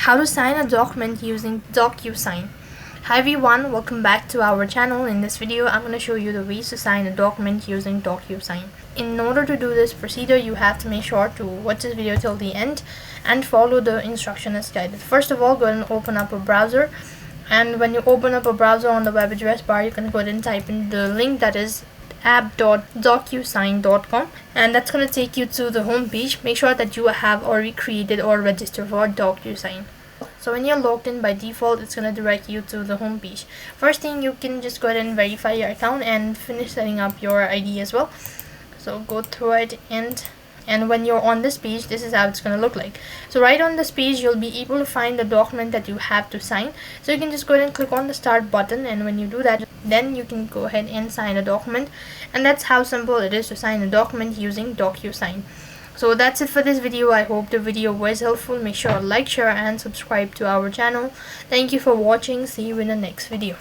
How to sign a document using DocuSign. Hi everyone, welcome back to our channel. In this video I'm going to show you the ways to sign a document using DocuSign. In order to do this procedure, you have to make sure to watch this video till the end and follow the instruction as guided. First of all, go ahead and open up a browser, and when you open up a browser, on the web address bar you can go ahead and type in the link that is app.docusign.com, and that's going to take you to the home page. Make sure that you have already created or registered for DocuSign. So when you're logged in, by default it's going to direct you to the home page. First thing, you can just go ahead and verify your account and finish setting up your ID as well. So go through it, and when you're on this page, this is how it's going to look like. So right on this page you'll be able to find the document that you have to sign. So you can just go ahead and click on the start button, and when you do that, then you can go ahead and sign a document. And that's how simple it is to sign a document using DocuSign. So that's it for this video. I hope the video was helpful. Make sure to like, share and subscribe to our channel. Thank you for watching. See you in the next video.